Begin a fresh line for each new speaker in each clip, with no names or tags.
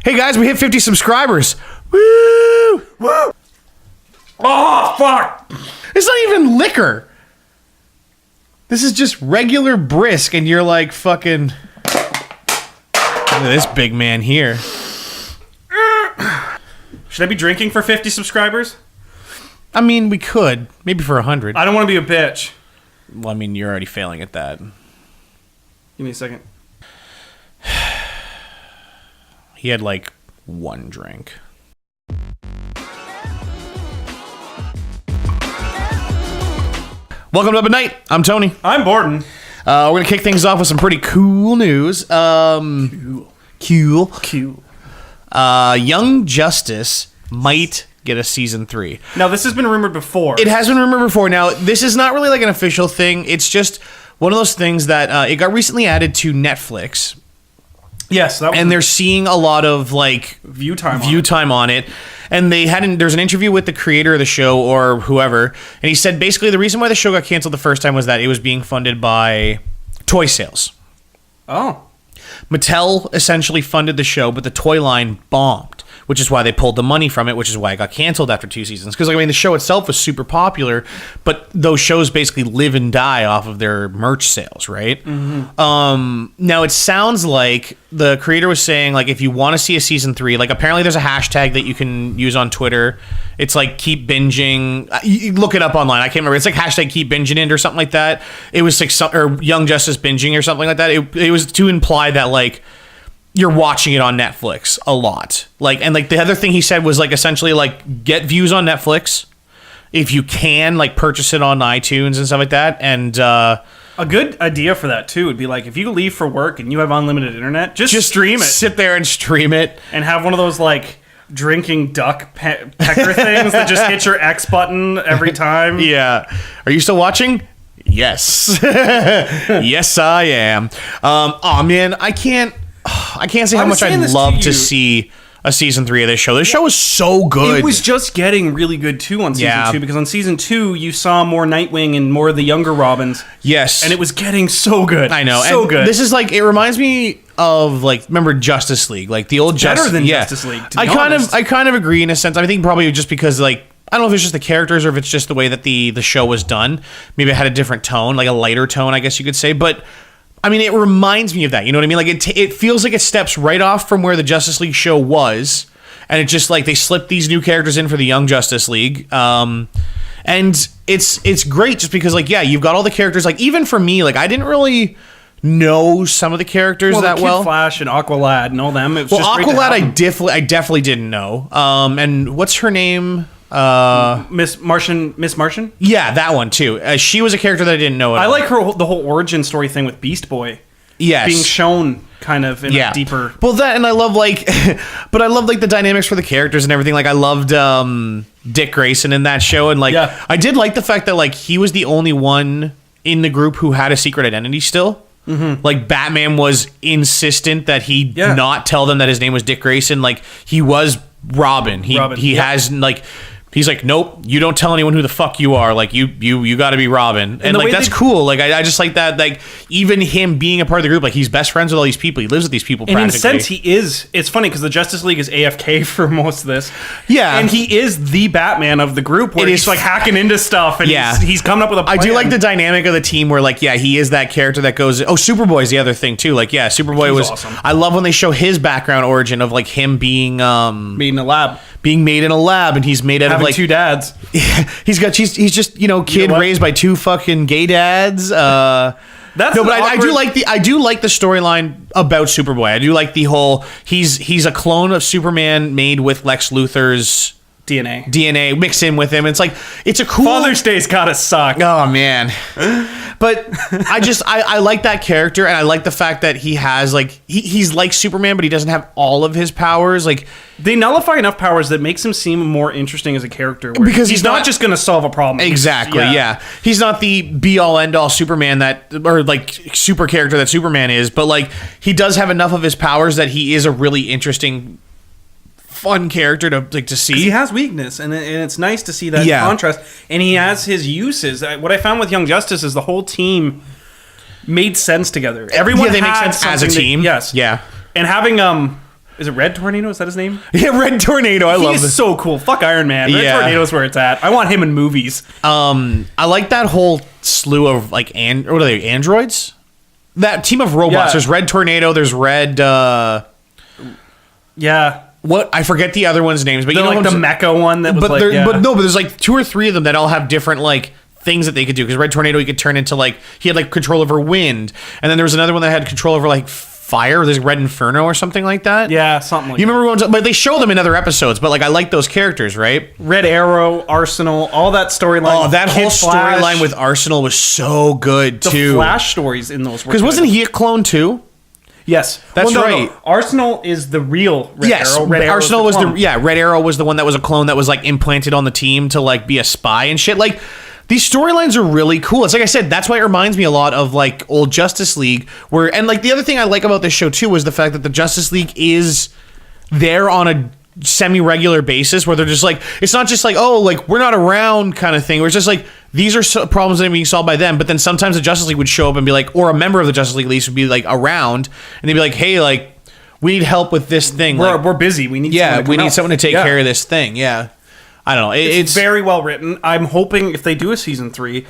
Hey guys, we hit 50 subscribers. Woo! Woo!
Oh, fuck!
It's not even liquor. This is just regular brisk, and you're like fucking... Look at this big man here.
Should I be drinking for 50 subscribers?
I mean, we could. Maybe for 100.
I don't want to be a bitch.
Well, I mean, you're already failing at that.
Give me a second.
He had like one drink. Welcome to Up at Night. I'm Tony.
I'm Borden.
We're going to kick things off with some pretty cool news. Cool. Young Justice might get a season 3.
Now, this has been rumored before.
It has been rumored before. Now, this is not really like an official thing. It's just one of those things that it got recently added to Netflix.
Yes, that was
and they're seeing a lot of like
view time
on it. And there's an interview with the creator of the show or whoever, and he said basically the reason why the show got canceled the first time was that it was being funded by toy sales.
Oh.
Mattel essentially funded the show, but the toy line bombed, which is why they pulled the money from it, which is why it got canceled after 2 seasons. Because, I mean, the show itself was super popular, but those shows basically live and die off of their merch sales, right? Mm-hmm. Now, it sounds like the creator was saying, like, if you want to see a season 3, like, apparently there's a hashtag that you can use on Twitter. It's like, keep binging. You look it up online. I can't remember. It's like hashtag keep binging it or something like that. It was like, or Young Justice binging or something like that. It was to imply that, like, you're watching it on Netflix a lot. Like, and like the other thing he said was like essentially like get views on Netflix. If you can, like purchase it on iTunes and stuff like that. And
a good idea for that too would be like if you leave for work and you have unlimited internet, just stream it.
Sit there and stream it.
And have one of those like drinking duck pecker things that just hit your X button every time.
Yeah. Are you still watching? Yes. Yes, I am. Oh man, I can't say how much I'd love to see a season 3 of this show. This show is so good.
It was just getting really good too on season 2 because on season 2 you saw more Nightwing and more of the younger Robins.
Yes.
And it was getting so good.
I know.
So good.
This is like, it reminds me of like, remember Justice League? Like the old Justice League.
Better than Justice League, to be honest.
I kind of agree in a sense. I think probably just because like, I don't know if it's just the characters or if it's just the way that the show was done. Maybe it had a different tone, like a lighter tone, I guess you could say. But I mean, it reminds me of that. You know what I mean? Like, it feels like it steps right off from where the Justice League show was, and it just like they slipped these new characters in for the Young Justice League, and it's great just because like you've got all the characters. Like even for me, like I didn't really know some of the characters that well.
Flash and Aqualad and all them. It was just
Aqualad, I definitely didn't know. And what's her name?
Miss Martian.
Yeah, that one too. She was a character that I didn't know at all.
I like the whole origin story thing with Beast Boy.
Yes,
being shown kind of in a deeper.
Well, that, and I love like, but I love like the dynamics for the characters and everything. Like I loved Dick Grayson in that show, and like I did like the fact that like he was the only one in the group who had a secret identity still. Mm-hmm. Like Batman was insistent that he not tell them that his name was Dick Grayson. Like he was Robin. He has like. He's like, nope, you don't tell anyone who the fuck you are. Like, you got to be Robin. And like, that's cool. Like, I just like that. Like, even him being a part of the group, like, he's best friends with all these people. He lives with these people practically.
And in a sense, he is. It's funny because the Justice League is AFK for most of this.
Yeah.
And he is the Batman of the group where he's like hacking into stuff and he's coming up with a plan.
I do like the dynamic of the team where, like, he is that character that goes, Superboy's the other thing, too. Like, Superboy was awesome. I love when they show his background origin of, like, him being...
made in a lab.
Being made in a lab, and he's made out of like
2 dads.
He's just kid raised by 2 fucking gay dads. I do like the storyline about Superboy. I do like the whole he's a clone of Superman made with Lex Luthor's DNA mixed in with him. It's like it's a cool
Father's Day's gotta suck.
Oh man. But I like that character, and I like the fact that he has like he's like Superman, but he doesn't have all of his powers. Like
they nullify enough powers that makes him seem more interesting as a character.
Because
he's not just gonna solve a problem.
Exactly. Yeah. He's not the be all end all Superman or like super character that Superman is, but like he does have enough of his powers that he is a really interesting, fun character to see.
He has weakness, and it's nice to see that contrast. And he has his uses. What I found with Young Justice is the whole team made sense together. Everyone
they make sense as a team.
Yes.
Yeah.
And having Is it Red Tornado? Is that his name?
Yeah, Red Tornado. I love it.
He's so cool. Fuck Iron Man. Red Tornado's where it's at. I want him in movies.
I like that whole slew of like what are they? Androids? That team of robots. There's Red Tornado. There's Red. What I forget the other one's names, but you know,
like the mecha one that was
but
like,
but there's like 2 or 3 of them that all have different like things that they could do. Because Red Tornado, he could turn into like he had like control over wind, and then there was another one that had control over like fire. There's Red Inferno or something like that.
Yeah, something like
you remember ones, but they show them in other episodes. But like I like those characters, right?
Red Arrow, Arsenal, all that storyline.
Oh, that whole storyline with Arsenal was so good too.
The Flash stories in those.
Because wasn't he a clone too?
Yes,
that's right.
No. Arsenal is the real Red Arrow.
Red Arsenal was Red Arrow was the one that was a clone that was like implanted on the team to like be a spy and shit. Like these storylines are really cool. It's like I said, that's why it reminds me a lot of like old Justice League. And like the other thing I like about this show too was the fact that the Justice League is there on a semi-regular basis, where they're just like, it's not just like, oh, like we're not around kind of thing, where it's just like these are problems that are being solved by them. But then sometimes the Justice League would show up and be like, or a member of the Justice League at least would be like around, and they'd be like, hey, like we need help with this thing.
We're busy. We need
someone to take care of this thing. Yeah, I don't know. It's
very well written. I'm hoping if they do a season 3,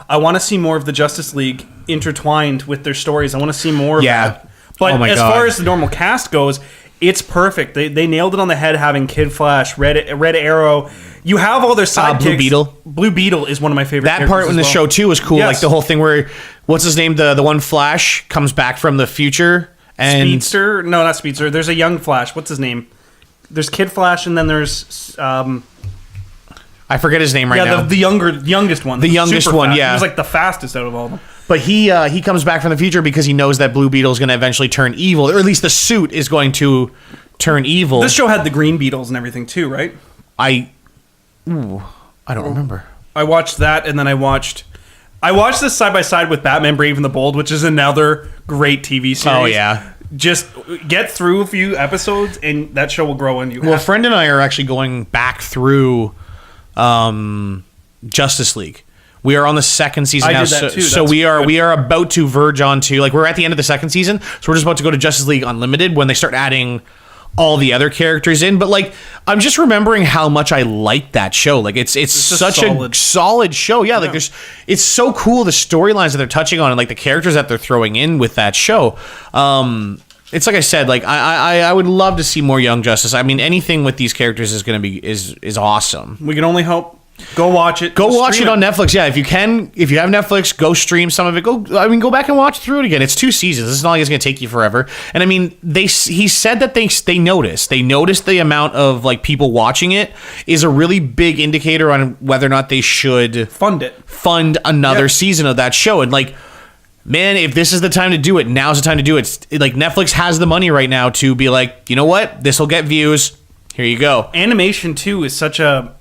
I want to see more of the Justice League intertwined with their stories. I want to see more of that. But as far as the normal cast goes, it's perfect. They nailed it on the head, having Kid Flash, Red Arrow. You have all their sidekicks.
Blue Beetle.
Blue Beetle is one of my favorite.
That part in the show too was cool. Yes. Like the whole thing where what's his name? The one Flash comes back from the future and
Speedster. No, not Speedster. There's a young Flash. What's his name? There's Kid Flash, and then there's
I forget his name right now.
Yeah, the youngest one.
The youngest one. Yeah,
he was like the fastest out of all of them.
But he comes back from the future because he knows that Blue Beetle is going to eventually turn evil, or at least the suit is going to turn evil.
This show had the Green Beetles and everything too, right?
I don't remember.
I watched that, and then I watched this side by side with Batman: Brave and the Bold, which is another great TV series.
Oh yeah.
Just get through a few episodes, and that show will grow on you.
Well, a friend and I are actually going back through Justice League. We are on the second season now, so we are about to verge on to, like, we're at the end of the second season, so we're just about to go to Justice League Unlimited when they start adding all the other characters in. But like, I'm just remembering how much I like that show. Like it's such a solid show. Yeah, like it's so cool, the storylines that they're touching on and like the characters that they're throwing in with that show. It's like I said, like I would love to see more Young Justice. I mean, anything with these characters is going to be is awesome.
We can only hope. Go watch it.
Go watch it on Netflix. Yeah, if you can, if you have Netflix, go stream some of it. Go back and watch through it again. It's 2 seasons. It's not like it's going to take you forever. And I mean, he said that they noticed the amount of like people watching it is a really big indicator on whether or not they should fund another season of that show. And like, man, if this is the time to do it, now's the time to do it. Like, Netflix has the money right now to be like, you know what, this will get views. Here you go.
Animation too is such a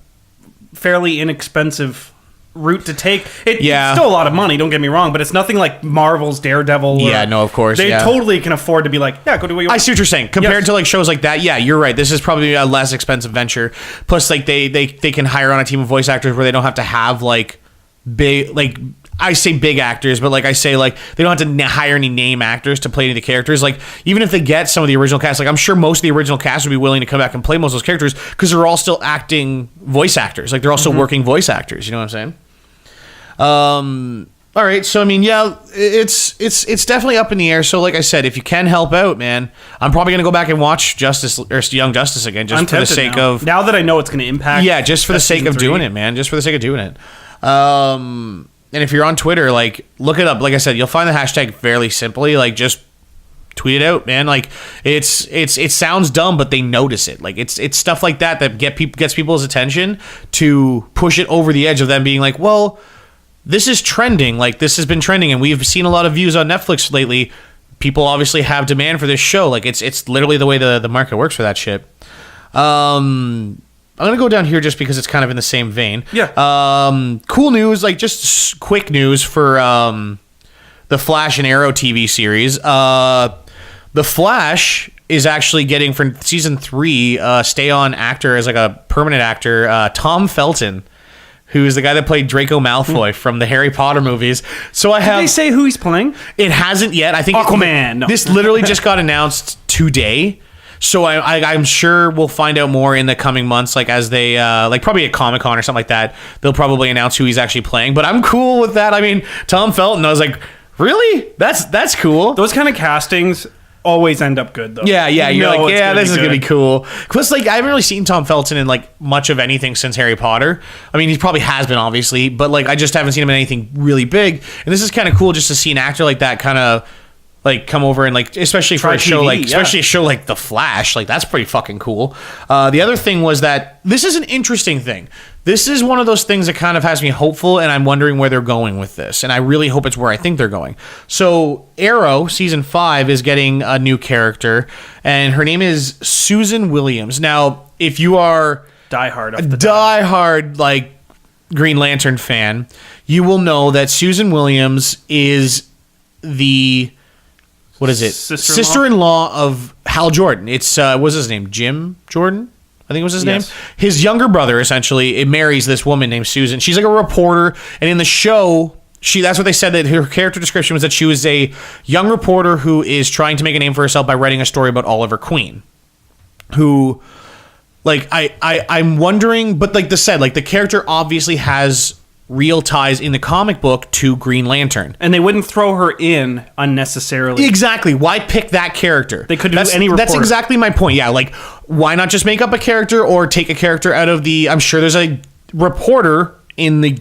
fairly inexpensive route to take. It's still a lot of money, don't get me wrong, but it's nothing like Marvel's Daredevil.
Yeah, no, of course.
They totally can afford to be like, yeah, go do what you want.
I see what you're saying. Compared to like shows like that, yeah, you're right. This is probably a less expensive venture. Plus, like they can hire on a team of voice actors where they don't have to have like big, like, I say big actors, but like I say, like, they don't have to hire any name actors to play any of the characters. Like, even if they get some of the original cast, like, I'm sure most of the original cast would be willing to come back and play most of those characters because they're all still acting voice actors. Like, they're also working voice actors. You know what I'm saying? All right. So, I mean, yeah, it's definitely up in the air. So, like I said, if you can help out, man, I'm probably going to go back and watch Young Justice again, just for the sake of...
Now that I know it's going to impact...
Yeah, just for the sake of doing it, man. Just for the sake of doing it. And if you're on Twitter, like, look it up. Like I said, you'll find the hashtag fairly simply. Like, just tweet it out, man. Like, it sounds dumb, but they notice it. Like, it's stuff like that gets people's attention to push it over the edge of them being like, well, this is trending. Like, this has been trending, and we've seen a lot of views on Netflix lately. People obviously have demand for this show. Like, it's literally the way the market works for that shit. I'm going to go down here just because it's kind of in the same vein.
Yeah.
Cool news, like just quick news for the Flash and Arrow TV series. The Flash is actually getting, for season 3, stay-on actor as like a permanent actor, Tom Felton, who is the guy that played Draco Malfoy from the Harry Potter movies. So I have...
Did they say who he's playing?
It hasn't yet. I think
Aquaman.
This literally just got announced today. So I'm sure we'll find out more in the coming months, like as they like probably at Comic-Con or something like that. They'll probably announce who he's actually playing. But I'm cool with that. I mean, Tom Felton, I was like, really? That's cool.
Those kind of castings always end up good, though.
Yeah. You're like, yeah, this is gonna be cool. Because like I haven't really seen Tom Felton in like much of anything since Harry Potter. I mean, he probably has been, obviously, but like I just haven't seen him in anything really big. And this is kind of cool just to see an actor like that kind of like come over and like, especially for a show like, especially a show like The Flash, like that's pretty fucking cool. The other thing was that this is an interesting thing. This is one of those things that kind of has me hopeful, and I'm wondering where they're going with this. And I really hope it's where I think they're going. So Arrow season 5 is getting a new character, and her name is Susan Williams. Now, if you are diehard like Green Lantern fan, you will know that Susan Williams is the sister-in-law of Hal Jordan. It's what's his name? Jim Jordan? I think it was his name. His younger brother, essentially, it marries this woman named Susan. She's like a reporter, and in the show, that's what they said, that her character description was that she was a young reporter who is trying to make a name for herself by writing a story about Oliver Queen, who, like, I'm wondering, but like they said, like the character obviously has real ties in the comic book to Green Lantern.
And they wouldn't throw her in unnecessarily.
Exactly. Why pick that character?
They could do any reporter.
That's exactly my point. Yeah, like, why not just make up a character or take a character out of the... I'm sure there's a reporter in the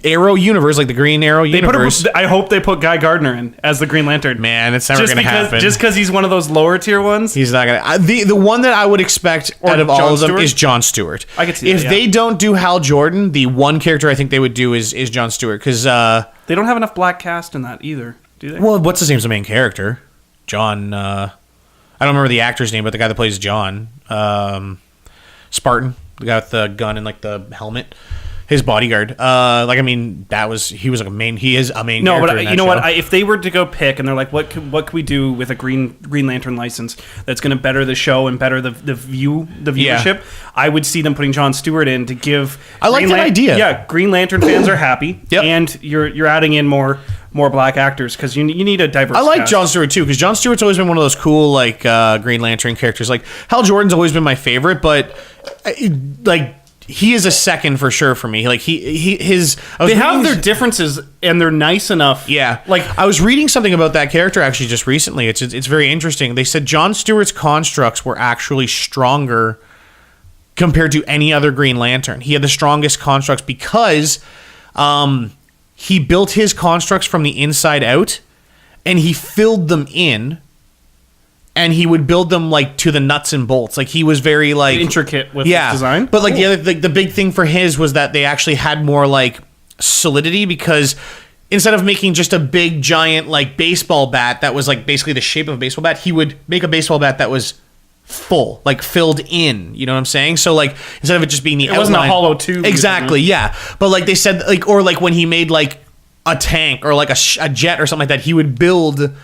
Arrow universe, like the Green Arrow universe.
I hope they put Guy Gardner in as the Green Lantern.
Man, it's never going to happen.
Just because he's one of those lower tier ones?
He's not going to... The one that I would expect out of all of them is Jon Stewart.
I could see that,
If they don't do Hal Jordan, the one character I think they would do is Jon Stewart, because...
they don't have enough black cast in that either, do they?
Well, what's his name's the main character? John... I don't remember the actor's name, but the guy that plays John. Spartan. The guy with the gun and like the helmet. His bodyguard, like, I mean, he was like he is a main.
No,
character
but you know what? If they were to go pick, and they're like, what could we do with a Green Lantern license that's going to better the show and better the viewership? Yeah. I would see them putting Jon Stewart in to give.
I like that idea.
Yeah, Green Lantern fans are happy,
yep.
And you're adding in more black actors because you need a diverse.
I like Jon Stewart too, because Jon Stewart's always been one of those cool like Green Lantern characters. Like Hal Jordan's always been my favorite, but like. He is a second for sure for me. Like they
have their differences and they're nice enough.
Yeah. Like I was reading something about that character actually just recently. It's very interesting. They said Jon Stewart's constructs were actually stronger compared to any other Green Lantern. He had the strongest constructs because he built his constructs from the inside out and he filled them in. And he would build them like to the nuts and bolts. Like he was very like
intricate with his design.
But like the big thing for his was that they actually had more like solidity, because instead of making just a big giant like baseball bat that was like basically the shape of a baseball bat, he would make a baseball bat that was full, like filled in. You know what I'm saying? So like instead of it just being the outline,
wasn't a hollow tube.
Exactly. Yeah. But like they said, like, or like when he made like a tank or like a jet or something like that, he would build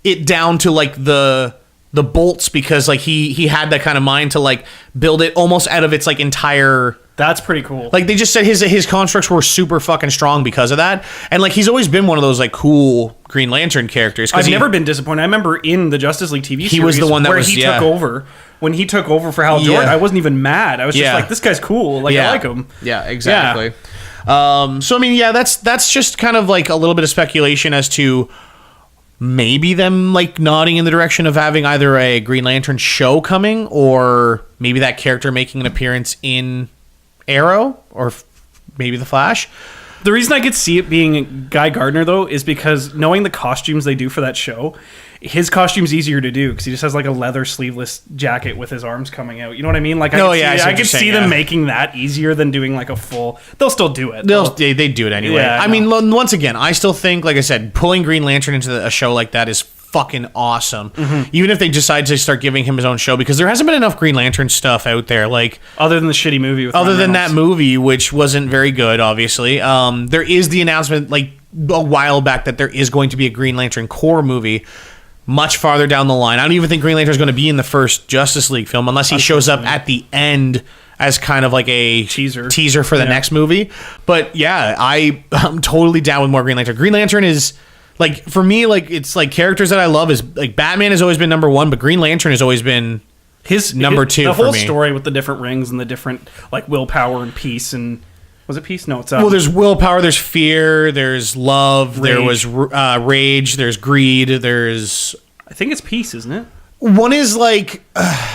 it down to like the bolts, because like he had that kind of mind to like build it almost out of its like entire.
That's pretty cool.
Like they just said his constructs were super fucking strong because of that, and like he's always been one of those like cool Green Lantern characters.
I've never been disappointed. I remember in the Justice League TV series,
he was the one that
where he took over. When he took over for Hal Jordan, I wasn't even mad. I was just like, this guy's cool. Like I like him.
Yeah, exactly. Yeah. So I mean, yeah, that's just kind of like a little bit of speculation as to. Maybe them like nodding in the direction of having either a Green Lantern show coming, or maybe that character making an appearance in Arrow, or maybe The Flash.
The reason I could see it being Guy Gardner, though, is because knowing the costumes they do for that show, his costume's easier to do because he just has like a leather sleeveless jacket with his arms coming out. You know what I mean? Like, I could see them making that easier than doing like a full. They'll still do it.
They do it anyway. Yeah, I mean, once again, I still think, like I said, pulling Green Lantern into a show like that is fucking awesome. Mm-hmm. Even if they decide to start giving him his own show, because there hasn't been enough Green Lantern stuff out there, like
other than the shitty movie.
Other than that movie, which wasn't very good, obviously. There is the announcement like a while back that there is going to be a Green Lantern Corps movie much farther down the line. I don't even think Green Lantern is going to be in the first Justice League film unless he shows up at the end as kind of like a teaser for the next movie. But yeah, I'm totally down with more Green Lantern. Green Lantern is like, for me, like it's like characters that I love is like Batman has always been number one, but Green Lantern has always been his number 2
the
for
whole
me.
story with the different rings and the different like willpower and peace and was it peace? No, it's
well, there's willpower, there's fear, there's love, rage. There was rage, there's greed, there's
I think it's peace, isn't it?
One is like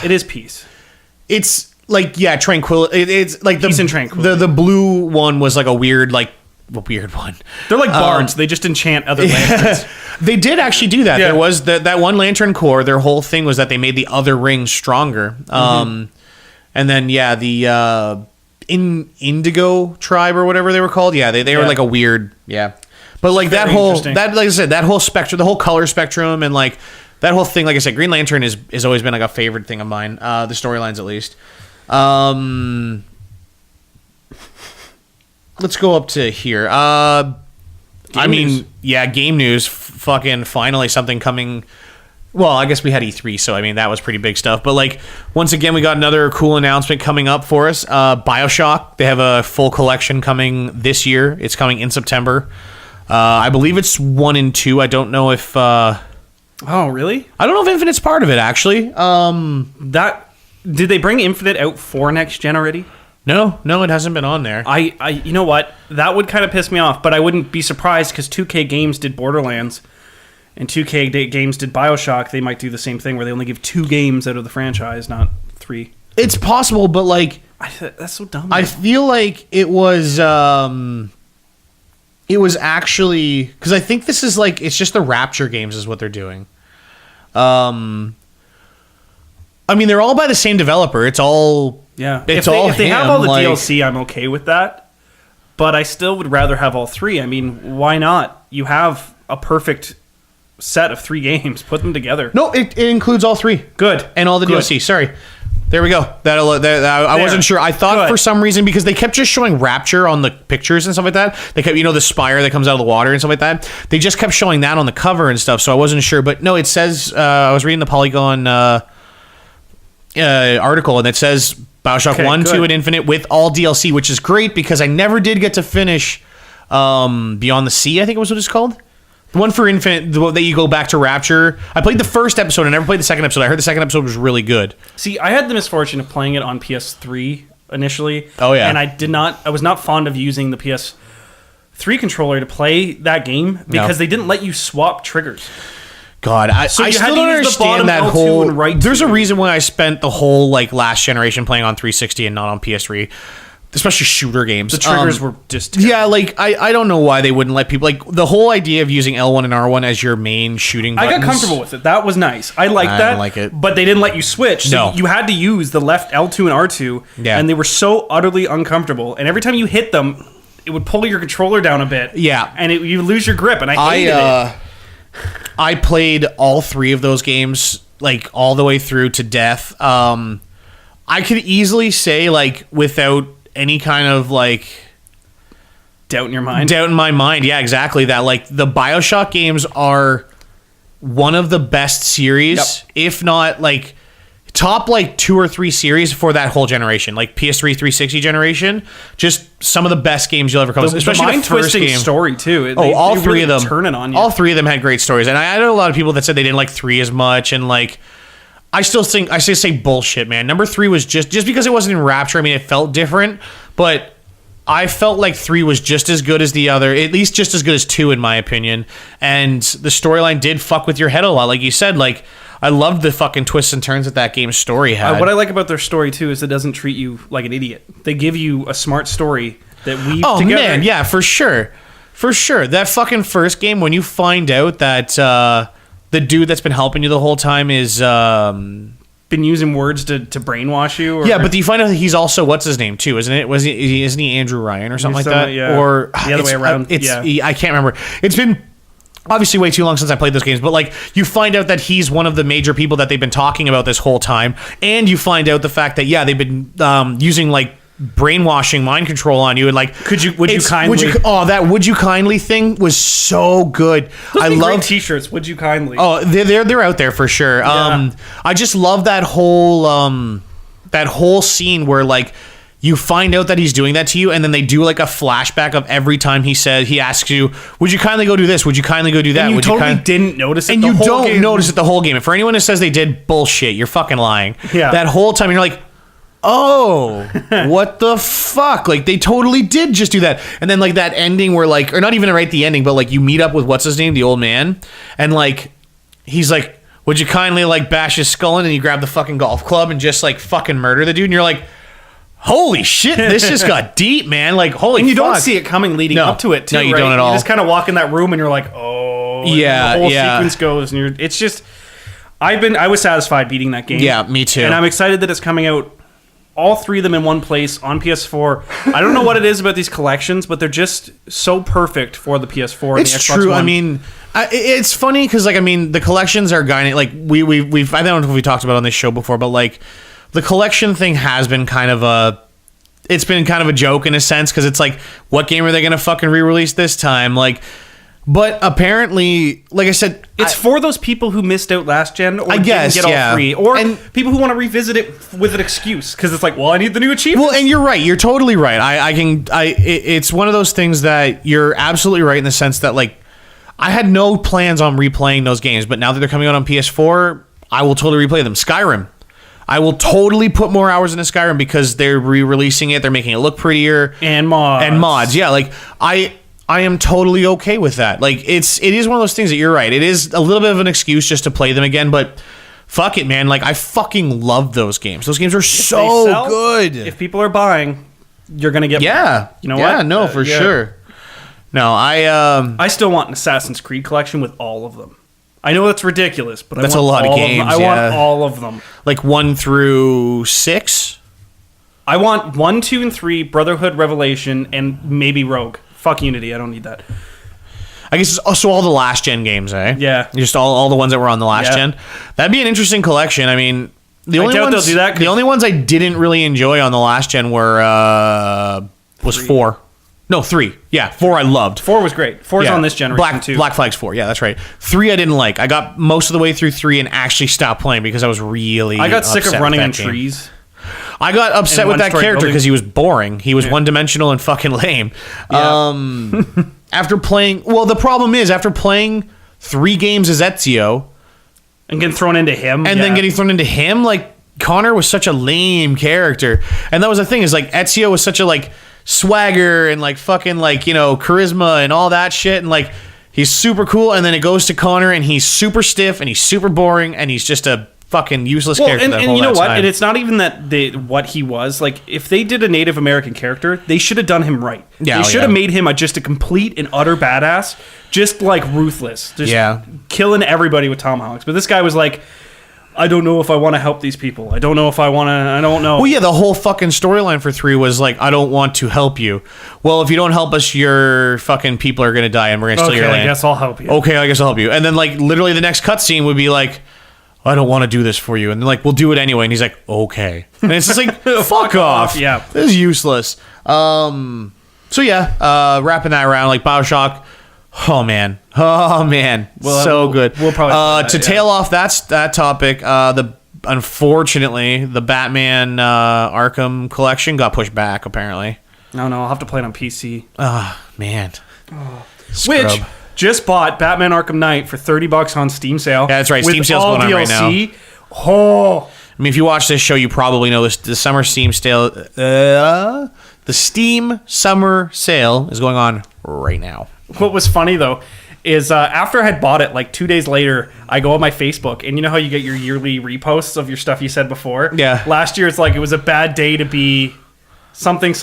it is peace.
It's like tranquility. It's like
peace and tranquility.
The blue one was like a weird one.
They're like bards. They just enchant other lanterns.
They did actually do that. Yeah. There was that one lantern corps. Their whole thing was that they made the other rings stronger. And then the Indigo tribe or whatever they were called. Yeah, they were like a weird But like that like I said, that whole spectrum, the whole color spectrum, and like that whole thing. Like I said, Green Lantern has always been like a favorite thing of mine. The storylines, at least. Let's go up to here. Game news. Fucking finally something coming. Well, I guess we had E3, so I mean that was pretty big stuff. But like once again, we got another cool announcement coming up for us. Bioshock. They have a full collection coming this year. It's coming in September. I believe it's 1 and 2. I don't know if.
Oh, really?
I don't know if Infinite's part of it. Actually,
did they bring Infinite out for next gen already?
No, it hasn't been on there.
You know what? That would kind of piss me off, but I wouldn't be surprised because 2K Games did Borderlands and 2K Games did Bioshock. They might do the same thing where they only give 2 games out of the franchise, not 3.
It's possible, but like
that's so dumb.
I feel like it was actually because I think this is like it's just the Rapture games is what they're doing. I mean, they're all by the same developer. It's all.
Yeah, if they have all the DLC, I'm okay with that. But I still would rather have all 3. I mean, why not? You have a perfect set of 3 games. Put them together.
No, it includes all 3.
Good.
And all the DLC. Sorry. There we go. I wasn't sure. I thought for some reason, because they kept just showing Rapture on the pictures and stuff like that. They kept, the spire that comes out of the water and stuff like that. They just kept showing that on the cover and stuff, so I wasn't sure. But no, it says, I was reading the Polygon article, and it says Bioshock 1, 2, and Infinite with all DLC, which is great because I never did get to finish Beyond the Sea, I think it was what it's called. The one for Infinite, that you go back to Rapture. I played the first episode. I never played the second episode. I heard the second episode was really good.
See, I had the misfortune of playing it on PS3 initially.
Oh, yeah.
And I was not fond of using the PS3 controller to play that game because they didn't let you swap triggers.
God, I still don't understand that whole. There's a reason why I spent the whole last generation playing on 360 and not on PS3, especially shooter games.
The triggers were just
I don't know why they wouldn't let people the whole idea of using L1 and R1 as your main shooting buttons.
I got comfortable with it. That was nice. I liked that. I didn't like it, but they didn't let you switch. So you had to use the left L2 and R2, and they were so utterly uncomfortable. And every time you hit them, it would pull your controller down a bit.
Yeah,
and you lose your grip. And I hated it.
I played all 3 of those games all the way through to death. I could easily say without any kind of
doubt in your mind.
Doubt in my mind, yeah, exactly. That the Bioshock games are one of the best series, if not top 2 or 3 series for that whole generation, PS3 360 generation. Just some of the best games you'll ever come. Especially the first game.
Story too.
All 3 of them
turn it on you.
All 3 of them had great stories, and I know a lot of people that said they didn't like 3 as much, and I still say bullshit, man. Number 3 was just because it wasn't in Rapture. I mean, it felt different, but I felt like 3 was just as good as the other, at least just as good as 2 in my opinion. And the storyline did fuck with your head a lot, like you said. I loved the fucking twists and turns that game's story had.
What I like about their story too is it doesn't treat you like an idiot. They give you a smart story that weave together. Oh man,
yeah, for sure. That fucking first game, when you find out that the dude that's been helping you the whole time is
been using words to brainwash you.
Yeah, but do you find out that he's also what's his name too? Isn't it? Isn't he Andrew Ryan or something like that?
Yeah.
Or
the other way around.
I can't remember. It's been obviously way too long since I played those games, but you find out that he's one of the major people that they've been talking about this whole time, and you find out the fact that they've been using brainwashing, mind control on you, and
would you kindly?
That would you kindly thing was so good.
I love t-shirts. Would you kindly?
Oh, they're out there for sure. Yeah. I just love that whole scene where you find out that he's doing that to you, and then they do like a flashback of every time he asks you, would you kindly go do this? Would you kindly go do that?
And you didn't notice it
and you don't notice it the whole game. And for anyone who says they did, bullshit, you're fucking lying.
Yeah.
That whole time you're like, oh, what the fuck? Like, they totally did just do that. And then like that ending where like, or not even right the ending, but like you meet up with what's his name, the old man, and like he's like, would you kindly like bash his skull in, and you grab the fucking golf club and just like fucking murder the dude, and you're like, holy shit, this just got deep, man. Like, holy
And you
fuck.
don't see it coming leading up to it, too,
no, you
right?
don't at all.
You just kind of walk in that room and you're like, oh.
Yeah,
and the whole sequence goes, and it's just... I was satisfied beating that game.
Yeah, me too.
And I'm excited that it's coming out, all three of them in one place on PS4. I don't know what it is about these collections, but they're just so perfect for the PS4 and
it's
the Xbox
true.
One.
I mean, it's funny because, like, I mean, the collections are going like we've I don't know if we talked about on this show before, but like the collection thing has been kind of a joke in a sense because it's like, what game are they gonna fucking re-release this time? Like, but apparently, like I said,
it's for those people who missed out last gen, or
I guess,
didn't get all free, or
and
people who want to revisit it with an excuse because it's like, well, I need the new achievements.
Well, and you're right. You're totally right. It's one of those things that you're absolutely right in the sense that, like, I had no plans on replaying those games, but now that they're coming out on PS4, I will totally replay them. Skyrim. I will totally put more hours into Skyrim because they're re-releasing it. They're making it look prettier.
And mods.
Yeah, like, I am totally okay with that. Like, it is one of those things that you're right. It is a little bit of an excuse just to play them again, but fuck it, man. Like, I fucking love those games. Those games are so good.
If people are buying, you're going to get
more.
You know what?
Yeah, no, for sure. No,
I still want an Assassin's Creed collection with all of them. I know that's ridiculous, but
that's
I want
a lot of games.
I want all of them.
Like 1 through 6?
I want 1, 2, and 3, Brotherhood, Revelation, and maybe Rogue. Fuck Unity, I don't need that.
I guess it's also all the last gen games, eh?
Yeah.
Just all the ones that were on the last gen. That'd be an interesting collection. I mean, the only
doubt they'll do that,
the only ones I didn't really enjoy on the last gen were was 4. No, 3. Yeah, 4 I loved.
4 was great. 4 is on this generation too.
Black Flag's 4. Yeah, that's right. 3 I didn't like. I got most of the way through 3 and actually stopped playing because I was really
I got sick of running in
game.
Trees.
I got upset with that character because he was boring. He was one-dimensional and fucking lame. Yeah. After playing... Well, the problem is, after playing 3 games as Ezio...
And getting thrown into him.
And then getting thrown into him, like, Connor was such a lame character. And that was the thing, is, like, Ezio was such a, like, swagger and, like, fucking, like, you know, charisma and all that shit. And, like, he's super cool. And then it goes to Connor, and he's super stiff, and he's super boring, and he's just a... fucking useless character.
And you know what? And it's not even that what he was. Like, if they did a Native American character, they should have done him right.
Yeah,
they should have made him just a complete and utter badass, just like ruthless, just killing everybody with tomahawks. But this guy was like, I don't know if I want to help these people. I don't know if I want to. I don't know.
Well, yeah, the whole fucking storyline for 3 was like, I don't want to help you. Well, if you don't help us, your fucking people are gonna die, and we're gonna steal your land.
I guess I'll help you.
Okay, I guess I'll help you. And then, like, literally the next cutscene would be like, I don't want to do this for you. And they're like, we'll do it anyway. And he's like, okay. And it's just like, fuck off.
Yeah.
This is useless. So yeah, wrapping that around, like Bioshock. Oh man. So good.
We'll probably
to tail off that topic, unfortunately, the Batman Arkham collection got pushed back, apparently.
No, I'll have to play it on PC.
Man.
Which just bought Batman Arkham Knight for $30 on Steam sale.
Yeah, that's right. Steam sale's going on right now.
Oh,
I mean, if you watch this show, you probably know this. The summer Steam sale, the Steam summer sale is going on right now.
What was funny though is after I had bought it, like 2 days later, I go on my Facebook, and you know how you get your yearly reposts of your stuff you said before.
Yeah.
Last year, it's like it was a bad day to be something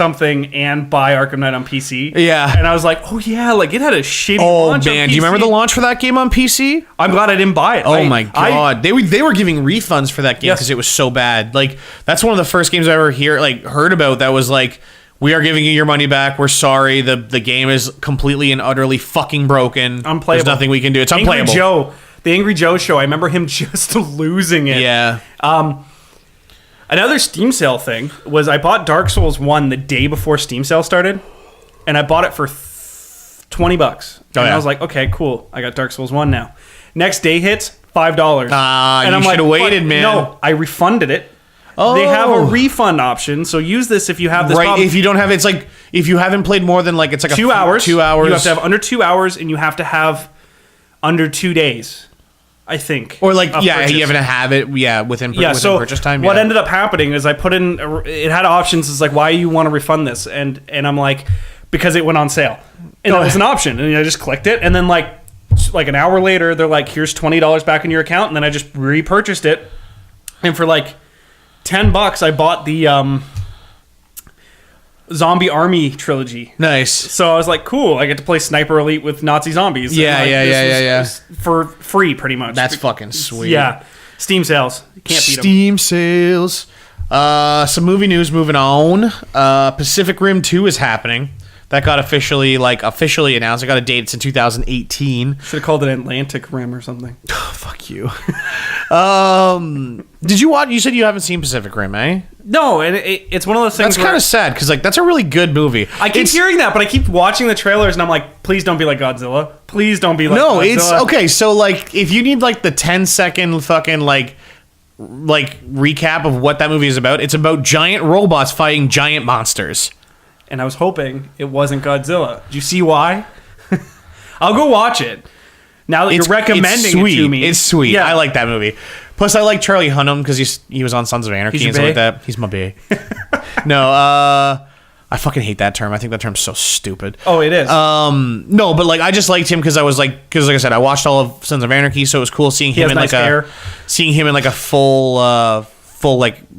and buy Arkham Knight on PC.
Yeah.
And I was like, oh yeah, like it had a shitty launch on PC.
Do you remember the launch for that game on PC?
I'm glad I didn't buy it.
Oh my god. They were giving refunds for that game because it was so bad. Like, that's one of the first games I ever heard about that was like, we are giving you your money back. We're sorry. The game is completely and utterly fucking broken.
Unplayable.
There's nothing we can do. It's unplayable.
The Angry Joe show, I remember him just losing it.
Yeah.
Another Steam sale thing was I bought Dark Souls 1 the day before Steam sale started, and I bought it for $20. And I was like, okay, cool. I got Dark Souls 1 now. Next day hits, $5.
And you should have waited, man.
No, I refunded it. They have a refund option, so use this if you have this problem.
If you don't have it's like if you haven't played more than like it's like
2 hours.
2 hours.
You have to have under 2 hours, and you have to have under 2 days. I think.
Or like you have to have it within purchase time.
What ended up happening is I put in it had options. It's like, why you want to refund this, and I'm like, because it went on sale, and that was an option, and I just clicked it, and then like an hour later they're like, here's $20 back in your account, and then I just repurchased it, and for like $10 I bought the Zombie Army trilogy.
Nice.
So I was like, cool, I get to play Sniper Elite with Nazi zombies.
Yeah.
For free, pretty much.
That's fucking sweet.
Yeah. Steam sales. Can't beat them.
Steam sales. Some movie news moving on. Pacific Rim 2 is happening. That got officially announced. I got a date. It's in 2018.
Should have called it Atlantic Rim or something.
Oh, fuck you. Did you watch? You said you haven't seen Pacific Rim, eh?
No, and it's one of those things.
That's kind of sad because like that's a really good movie.
I keep hearing that, but I keep watching the trailers and I'm like, please don't be like Godzilla. Please don't be like Godzilla. No,
it's okay. So like, if you need like the 10-second fucking like recap of what that movie is about, it's about giant robots fighting giant monsters.
And I was hoping it wasn't Godzilla. Do you see why? I'll go watch it. Now that you're recommending it to me.
It's sweet. Yeah. I like that movie. Plus, I like Charlie Hunnam because he was on Sons of Anarchy and stuff like that. He's my bae. No, I fucking hate that term. I think that term's so stupid.
Oh, it is.
No, but like I just liked him because like I said, I watched all of Sons of Anarchy, so it was cool seeing him in like a full like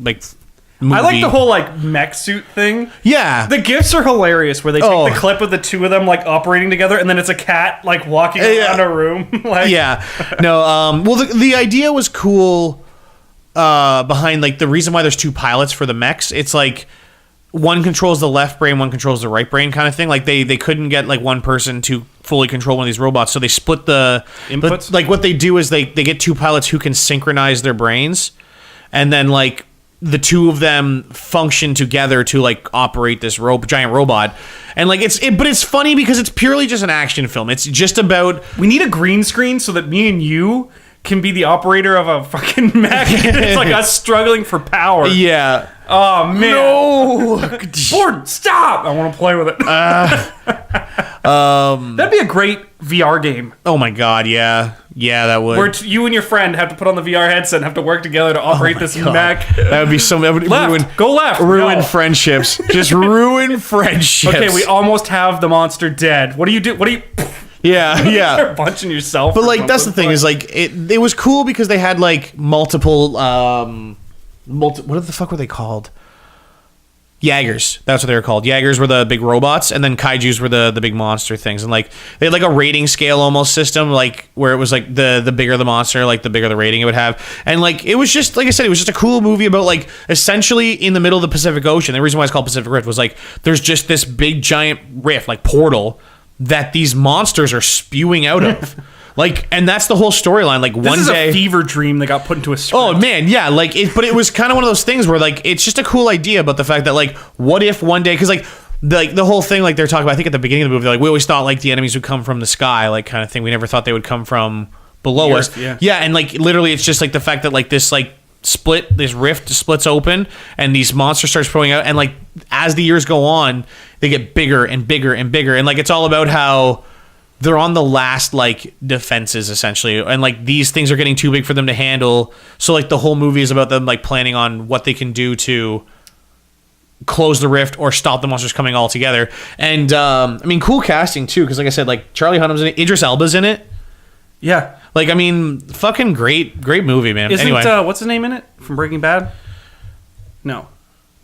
movie.
I like the whole like mech suit thing.
Yeah,
the GIFs are hilarious where they take the clip of the two of them like operating together, and then it's a cat like walking around a room. Like,
well, the idea was cool behind like the reason why there's two pilots for the mechs. It's like one controls the left brain, one controls the right brain, kind of thing. Like they couldn't get like one person to fully control one of these robots, so they split the inputs. Like what they do is they get two pilots who can synchronize their brains, and then like the two of them function together to like operate this giant robot. And like but it's funny because it's purely just an action film. It's just about,
we need a green screen so that me and you can be the operator of a fucking mech. It's like us struggling for power.
Yeah.
Oh man.
No.
Ford, stop. I want to play with it. That'd be a great VR game.
Oh my god, yeah. Yeah, that would.
Where you and your friend have to put on the VR headset and have to work together to operate this mech.
That would be so...
Go left.
Ruin friendships. Just ruin friendships.
Okay, we almost have the monster dead. What do you do?
Yeah.
Start punching yourself.
But like, that's the thing is like, it was cool because they had like multiple, what the fuck were they called? Jaegers. That's what they were called. Jaegers were the big robots, and then kaijus were the big monster things. And like they had like a rating scale almost system, like where it was like the bigger the monster, like the bigger the rating it would have. And like it was just, like I said, it was just a cool movie about like essentially in the middle of the Pacific Ocean. The reason why it's called Pacific Rift was like there's just this big giant rift, like portal, that these monsters are spewing out of. Like, and that's the whole storyline. Like, one day,
this is a fever dream that got put into a script.
Oh man, yeah. Like, but it was kind of one of those things where, like, it's just a cool idea about the fact that, like, what if one day, because like the whole thing, like they're talking about, I think at the beginning of the movie, like we always thought like the enemies would come from the sky, like kind of thing. We never thought they would come from below us.
Yeah,
and like literally, it's just like the fact that like this rift splits open, and these monsters starts throwing out, and like as the years go on, they get bigger and bigger and bigger, and like it's all about how they're on the last like defenses essentially, and like these things are getting too big for them to handle. So like the whole movie is about them like planning on what they can do to close the rift or stop the monsters coming all together. And I mean, cool casting too, because like I said, like Charlie Hunnam's in it, Idris Elba's in it.
Yeah,
like I mean, fucking great movie, man.
Isn't
anyway,
what's his name in it from Breaking Bad? No,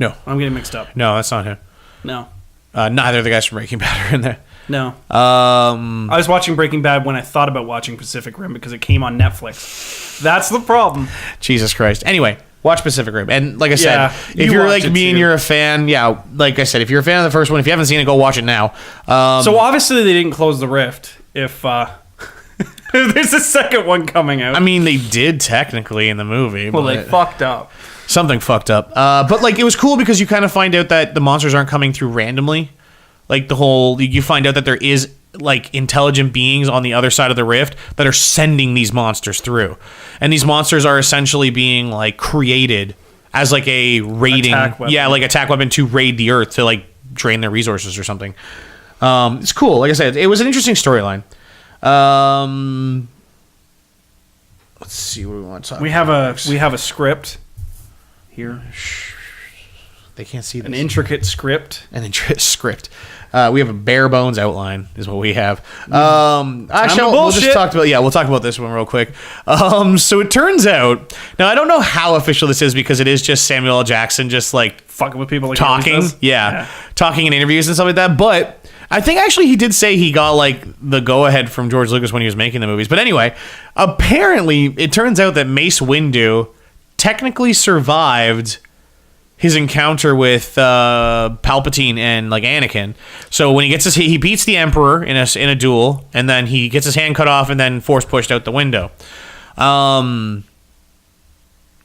I'm getting mixed up.
No, that's not him.
No,
neither of the guys from Breaking Bad are in there.
No. I was watching Breaking Bad when I thought about watching Pacific Rim because it came on Netflix. That's the problem.
Jesus Christ. Anyway, watch Pacific Rim. And like I said, if you're like me and you're a fan, like I said, if you're a fan of the first one, if you haven't seen it, go watch it now.
So obviously they didn't close the rift if there's a second one coming out.
I mean, they did technically in the movie.
Well, they fucked up.
Something fucked up. But like it was cool because you kind of find out that the monsters aren't coming through randomly. Like you find out that there is like intelligent beings on the other side of the rift that are sending these monsters through, and these monsters are essentially being like created as like a raiding,
attack weapon.
like attack weapon to raid the Earth to like drain their resources or something. It's cool. Like I said, it was an interesting storyline. Let's see what we want to talk.
We have a script here.
They can't see this.
An intricate script.
Script. We have a bare bones outline, is what we have. Actually, we'll just talk about. Yeah, we'll talk about this one real quick. So it turns out. Now I don't know how official this is because it is just Samuel L. Jackson just like
fucking with people, like
talking. Yeah, talking in interviews and stuff like that. But I think actually he did say he got like the go ahead from George Lucas when he was making the movies. But anyway, apparently it turns out that Mace Windu technically survived his encounter with Palpatine and like Anakin. So when he beats the Emperor in a duel, and then he gets his hand cut off and then force pushed out the window.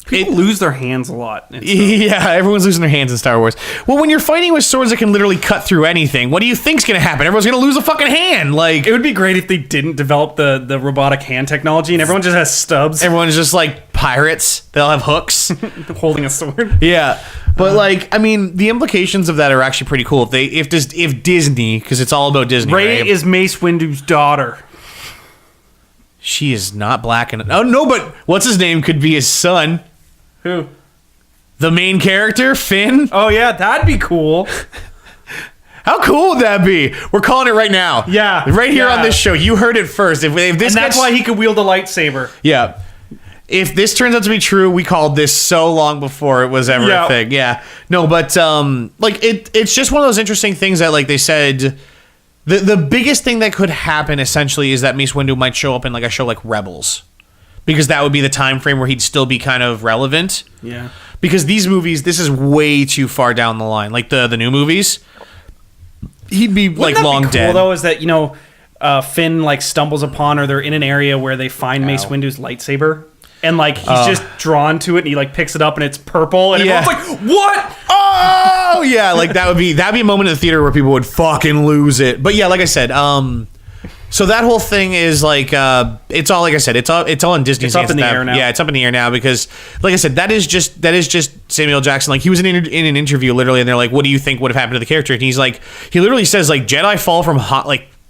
People lose their hands a lot.
Yeah, everyone's losing their hands in Star Wars. Well, when you're fighting with swords that can literally cut through anything, what do you think's going to happen? Everyone's going to lose a fucking hand. Like,
it would be great if they didn't develop the robotic hand technology and everyone just has stubs.
Everyone's just like pirates. They'll have hooks.
Holding a sword.
Yeah. But like, I mean, the implications of that are actually pretty cool. If Disney, because it's all about Disney.
Rey
right?
is Mace Windu's daughter.
She is not black and but what's his name could be his son.
Who?
The main character, Finn.
Oh yeah, that'd be cool.
How cool would that be? We're calling it right now.
Yeah,
right here on this show. You heard it first. If this,
and that's why he could wield a lightsaber.
Yeah. If this turns out to be true, we called this so long before it was ever a thing. Yeah. No, but like it's just one of those interesting things that like they said. The biggest thing that could happen essentially is that Mace Windu might show up in like a show like Rebels. Because that would be the time frame where he'd still be kind of relevant.
Yeah.
Because these movies, this is way too far down the line. Like the new movies, he'd be like long dead. What's cool
though is that Finn like stumbles upon, or they're in an area where they find Mace Windu's lightsaber, and like he's just drawn to it, and he like picks it up, and it's purple, and everyone's like, "What?
Oh yeah!" Like that'd be a moment in the theater where people would fucking lose it. But yeah, like I said, so that whole thing is like it's all like I said, it's all in Disney's hands.
It's up in the air now.
Yeah, it's up in the air now because, like I said, that is just Samuel Jackson. Like he was in an interview literally, and they're like, "What do you think would have happened to the character?" And he's like, he literally says like Jedi fall from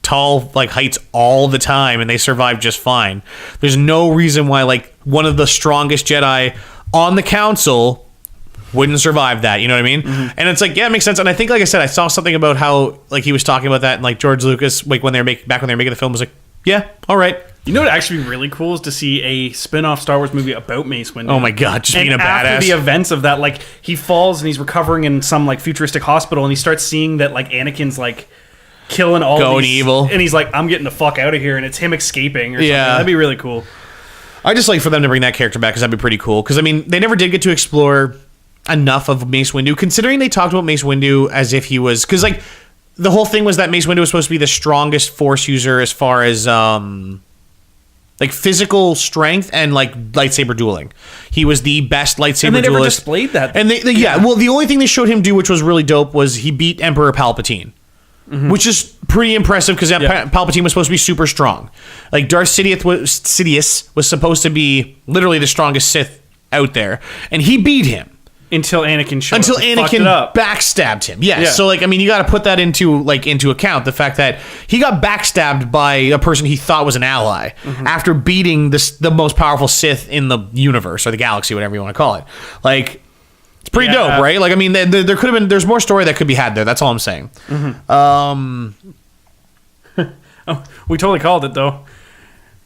tall like heights all the time, and they survive just fine. There's no reason why like one of the strongest Jedi on the council wouldn't survive that, you know what I mean? Mm-hmm. And it's like, yeah, it makes sense. And I think, like I said, I saw something about how like he was talking about that, and like George Lucas, like when they were making the film, was like, yeah, all right.
You know what would actually be really cool is to see a spin-off Star Wars movie about Mace Windu.
Oh my god, just being a badass.
After the events of that, like he falls and he's recovering in some like futuristic hospital, and he starts seeing that like Anakin's like killing all
going
these,
evil,
and he's like, I'm getting the fuck out of here, and it's him escaping or something. That'd be really cool.
I just like for them to bring that character back because that'd be pretty cool. Because I mean, they never did get to explore enough of Mace Windu, considering they talked about Mace Windu as if he was, because like the whole thing was that Mace Windu was supposed to be the strongest Force user as far as like physical strength and like lightsaber dueling. He was the best lightsaber duelist. And
they never displayed that.
And well, the only thing they showed him do, which was really dope, was he beat Emperor Palpatine. Mm-hmm. Which is pretty impressive because Palpatine was supposed to be super strong. Like Darth Sidious was supposed to be literally the strongest Sith out there, and he beat him
until Anakin
backstabbed him. Yes. Yeah. So like, I mean, you got to put that into account, the fact that he got backstabbed by a person he thought was an ally after beating the most powerful Sith in the universe or the galaxy, whatever you want to call it. Like, it's pretty dope, right? Like, I mean, there could have been. There's more story that could be had there. That's all I'm saying.
We totally called it though.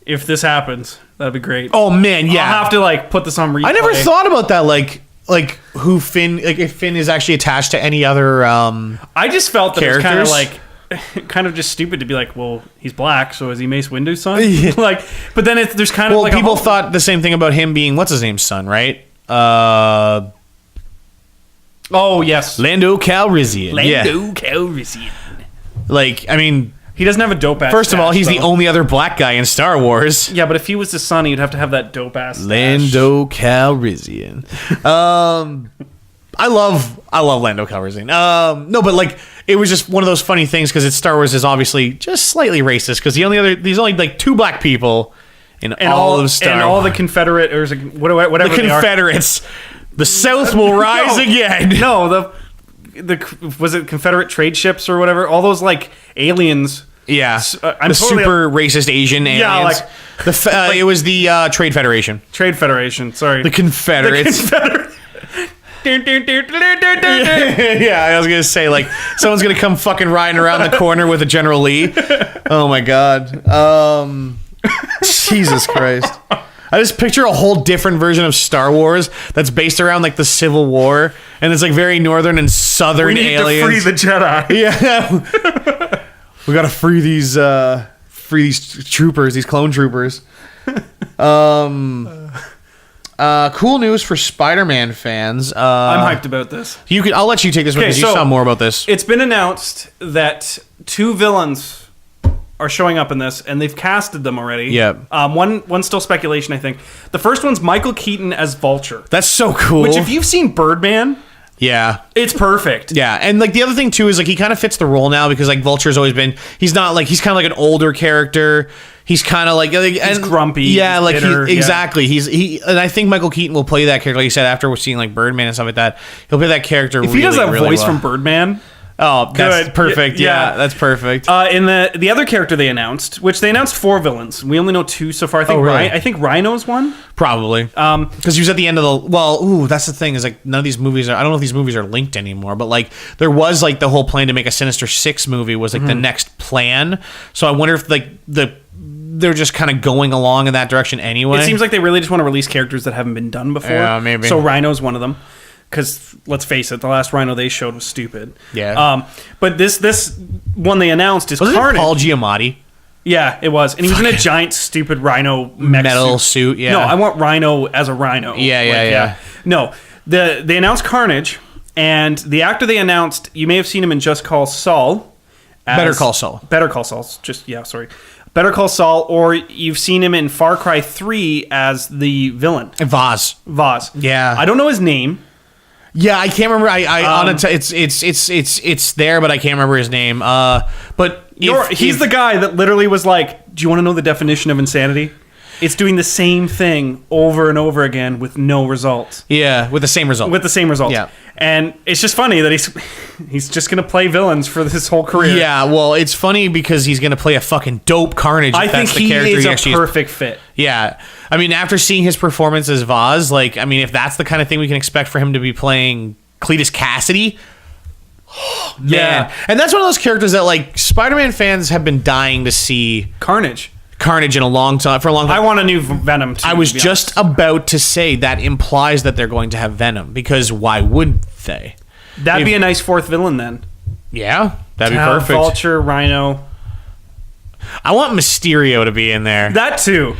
If this happens, that'd be great.
Oh man, yeah.
I'll have to like put this on replay.
I never thought about that. Like who Finn? Like if Finn is actually attached to any other.
I just felt that
characters.
It was kind of like. Kind of just stupid to be like, well, he's black, so is he Mace Windu's son? Like, but then there's kind of like
people thought the same thing about him being what's his name's son, right?
Oh yes,
Lando Calrissian.
Calrissian.
Like, I mean,
he doesn't have a dope ass.
First of all, he's the only other black guy in Star Wars.
Yeah, but if he was the son, he'd have to have that dope ass.
Lando Calrissian. I love Lando Calrissian. No, but like it was just one of those funny things because Star Wars is obviously just slightly racist because there's only like two black people in all of Star Wars.
And all the Confederate or whatever
the Confederates. The South will rise again.
No, the was it Confederate trade ships or whatever? All those like aliens.
Yeah,
I'm
the
totally
super racist Asian aliens.
Yeah, like
it was the Trade Federation.
Trade Federation. Sorry,
the Confederates. Yeah, I was gonna say like someone's gonna come fucking riding around the corner with a General Lee. Oh my god. Jesus Christ. I just picture a whole different version of Star Wars that's based around like the Civil War, and it's like very northern and southern aliens.
We need to free the Jedi.
Yeah. We gotta free these troopers, these clone troopers. Cool news for Spider-Man fans.
I'm hyped about this.
I'll let you take this one because you saw more about this.
It's been announced that 2 villains are showing up in this, and they've casted them already.
Yeah.
One's still speculation, I think. The first one's Michael Keaton as Vulture.
That's so cool.
Which, if you've seen Birdman,
yeah,
it's perfect.
Yeah, and like the other thing too is like he kind of fits the role now because like Vulture's always been. He's not like he's kind of like an older character. He's kind of like
he's grumpy.
Yeah,
he's
like
bitter,
exactly. He and I think Michael Keaton will play that character. Like you said, after we're seeing like Birdman and stuff like that, he'll play that character.
If he does that voice from Birdman.
Oh, that's perfect. Yeah, that's perfect.
In the other character they announced, which they announced 4 villains. We only know 2 so far. I think Rhino's one.
Probably. Because he was at the end of the... that's the thing, is like none of these movies are... I don't know if these movies are linked anymore, but like there was like the whole plan to make a Sinister Six movie was like the next plan. So I wonder if like they're just kind of going along in that direction anyway.
It seems like they really just want to release characters that haven't been done before.
Yeah, maybe.
So Rhino's one of them. Because let's face it, the last Rhino they showed was stupid.
Yeah.
But this one they announced is Carnage.
It Paul Giamatti?
Yeah, it was, and he was in a giant, stupid Rhino
metal suit. Yeah.
No, I want Rhino as a Rhino.
Yeah.
No, they announced Carnage, and the actor they announced, you may have seen him in Just Call Saul.
Better Call Saul.
Better Call Saul. Better Call Saul, or you've seen him in Far Cry 3 as the villain.
Vaz. Yeah.
I don't know his name.
Yeah, I can't remember. It's there, but I can't remember his name. But
he's the guy that literally was like, "Do you want to know the definition of insanity? It's doing the same thing over and over again with no results."
Yeah, with the same result.
Yeah, and it's just funny that he's just gonna play villains for this whole career.
Yeah, well, it's funny because he's gonna play a fucking dope Carnage.
I think he is a perfect fit.
Yeah. I mean, after seeing his performance as Vaz, like, I mean, if that's the kind of thing we can expect for him to be playing Cletus Cassidy, man.
Yeah.
And that's one of those characters that, like, Spider-Man fans have been dying to see
Carnage
in a long time.
I want a new Venom, too.
I was just about to say that implies that they're going to have Venom, because why would they?
That'd be a nice 4th villain, then.
Yeah, that'd be perfect.
Vulture, Rhino.
I want Mysterio to be in there.
That, too.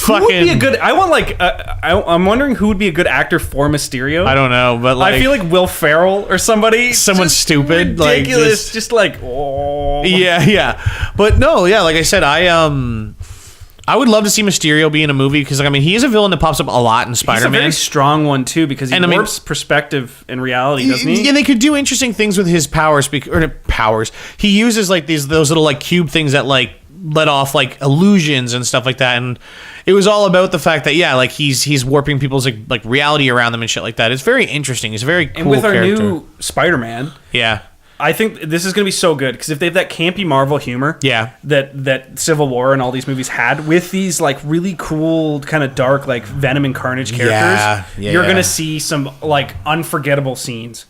Who would be a good... I want, like... I'm wondering who would be a good actor for Mysterio.
I don't know, but like...
I feel like Will Ferrell or somebody.
Someone stupid.
Ridiculous. Just like... Oh.
Yeah. But no, yeah, like I said, I would love to see Mysterio be in a movie, because, like, I mean, he is a villain that pops up a lot in Spider-Man.
He's a very strong one, too, because he warps perspective and reality, doesn't he?
Yeah, they could do interesting things with his powers. He uses, like, those little, like, cube things that, like, let off, like, illusions and stuff like that, and it was all about the fact that, yeah, like, he's warping people's, like reality around them and shit like that. It's very interesting. He's a very cool character.
And with our new Spider-Man...
Yeah.
I think this is going to be so good, because if they have that campy Marvel humor that Civil War and all these movies had, with these like really cool kind of dark like Venom and Carnage characters, you're going to see some like unforgettable scenes.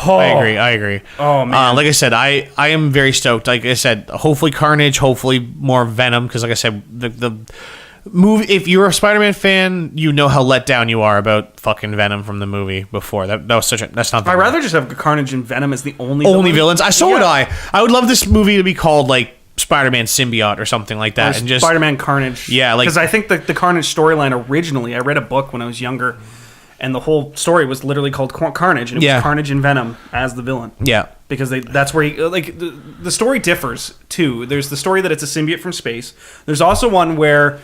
Oh. I agree.
Oh man!
Like I said, I am very stoked. Like I said, hopefully Carnage, hopefully more Venom, because like I said, the movie. If you're a Spider-Man fan, you know how let down you are about fucking Venom from the movie before. That was such a... That's not...
I'd rather just have Carnage and Venom as the only
villains. Would I. I would love this movie to be called like Spider-Man Symbiote or something like that, and just
Spider-Man Carnage.
Yeah, like,
because I think the Carnage storyline originally, I read a book when I was younger, and the whole story was literally called Carnage, and it was Carnage and Venom as the villain.
Yeah,
because that's where he, like, the story differs too. There's the story that it's a symbiote from space. There's also one where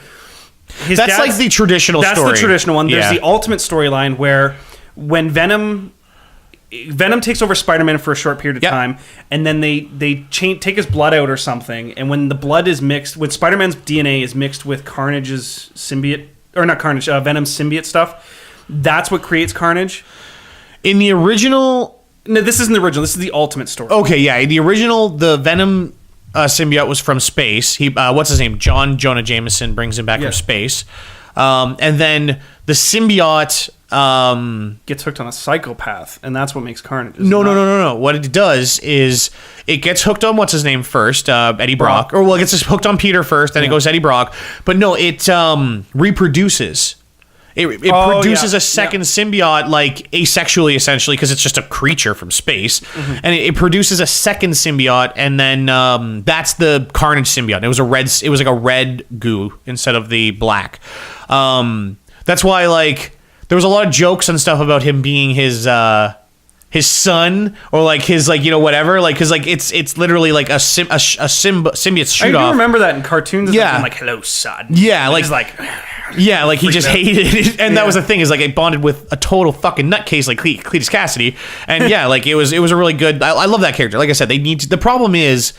that's like the traditional story.
That's the traditional one. There's the ultimate storyline where when Venom takes over Spider-Man for a short period of time, and then they take his blood out or something, and when the blood is mixed with Spider-Man's DNA is mixed with Carnage's symbiote, or not Carnage, Venom's symbiote stuff, that's what creates Carnage.
In the original...
No, this isn't the original. This is the Ultimate story.
Okay, yeah. In the original, the Venom symbiote was from space. He, what's his name? Jonah Jameson brings him back from space. And then the symbiote...
gets hooked on a psychopath, and that's what makes Carnage.
No. What it does is it gets hooked on what's his name first, Eddie Brock. Or, well, it gets hooked on Peter first, then it goes Eddie Brock. But no, it reproduces. It produces a second symbiote, like asexually, essentially, because it's just a creature from space, and it produces a second symbiote, and then that's the Carnage symbiote. It was like a red goo instead of the black. That's why, like, there was a lot of jokes and stuff about him being his son, or like his, like, you know, whatever, like, because like it's literally like a symbiote shoot off.
I do remember that in cartoons. Yeah, like hello son.
Yeah, like yeah, like he just
out.
hated it, and that was the thing, is like it bonded with a total fucking nutcase like Cletus Cassidy, and yeah, like it was a really good. I love that character. Like I said, they need to. The problem is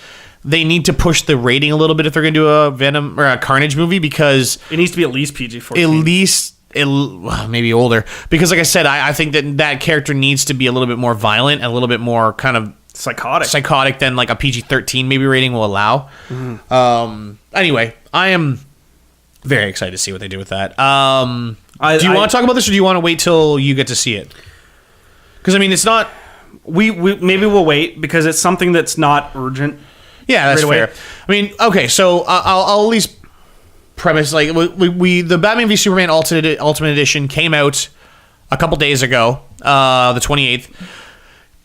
they need to push the rating a little bit if they're going to do a Venom or a Carnage movie, because
it needs to be at least PG-14.
At least. Maybe older, because like I said, I think that character needs to be a little bit more violent and a little bit more kind of psychotic than like a PG-13 maybe rating will allow. Anyway, I am very excited to see what they do with that. Do you want to talk about this, or do you want to wait till you get to see it? Because I mean, it's not.
We maybe we'll wait, because it's something that's not urgent.
Yeah, that's fair. I mean, okay, so I'll at least premise, like, the Batman v Superman Ultimate Edition came out a couple days ago, the 28th,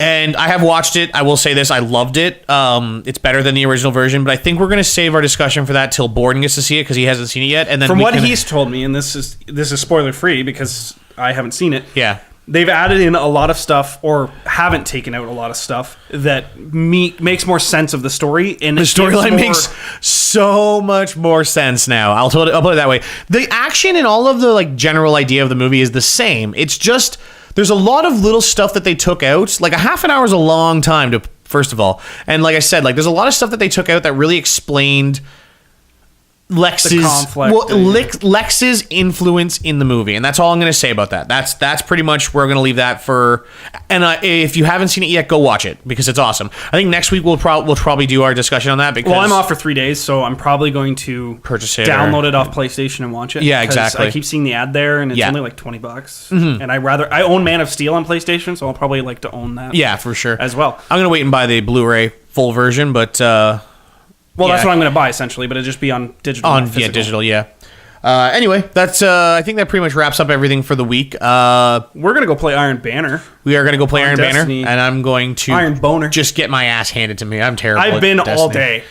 and I have watched it. I will say this, I loved it. It's better than the original version, but I think we're going to save our discussion for that till Borden gets to see it, because he hasn't seen it yet. And then
from what he's told me, and this is spoiler free because I haven't seen it.
Yeah.
They've added in a lot of stuff, or haven't taken out a lot of stuff, that makes more sense of the story. And
the storyline makes so much more sense now. I'll put it that way. The action and all of the like general idea of the movie is the same. It's just there's a lot of little stuff that they took out. Like a half an hour is a long time to, first of all. And like I said, like there's a lot of stuff that they took out that really explained Lex's influence in the movie, and that's all I'm going to say about that. That's pretty much where we're going to leave that for. And if you haven't seen it yet, go watch it, because it's awesome. I think next week we'll probably do our discussion on that. Because
I'm off for 3 days, so I'm probably going to
purchase it,
download it off PlayStation and watch it.
Yeah, exactly.
I keep seeing the ad there, and it's only like $20. And I own Man of Steel on PlayStation, so I'll probably like to own that.
Yeah, for sure
as well.
I'm going to wait and buy the Blu-ray full version, but.
Well, that's what I'm going to buy, essentially, but it'll just be on digital.
Digital, yeah. Anyway, that's. I think that pretty much wraps up everything for the week.
We're going to go play Iron Banner.
We are going to go play Iron
Destiny.
Banner, and I'm going to
Iron Boner.
Just get my ass handed to me. I'm terrible.
I've been all day,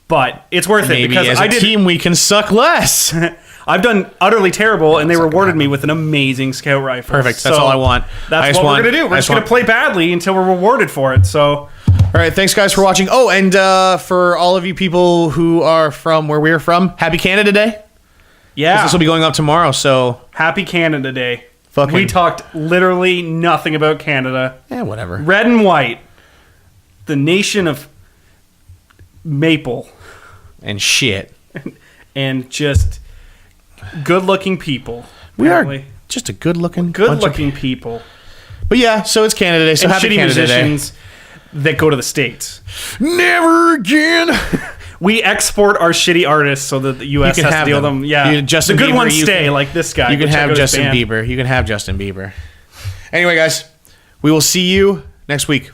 but it's worth it, because
as a team we can suck less.
I've done utterly terrible, and they rewarded me with an amazing scout rifle.
Perfect. That's all I want.
That's what we're going to do. We're just going to play badly until we're rewarded for it. So.
All right, thanks guys for watching. Oh, and for all of you people who are from where we're from, Happy Canada Day.
Yeah.
This will be going up tomorrow, so...
Happy Canada Day.
Fucking...
We talked literally nothing about Canada.
Yeah, whatever.
Red and white. The nation of maple.
And shit.
And just good-looking people.
We are just a good-looking
people.
But yeah, so it's Canada Day, so
and
happy
shitty
Canada
musicians
Day.
That go to the States.
Never again.
We export our shitty artists so that the U.S. has to deal with them. Yeah, the good ones stay, like this guy.
You can have Justin Bieber. You can have Justin Bieber. Anyway, guys, we will see you next week.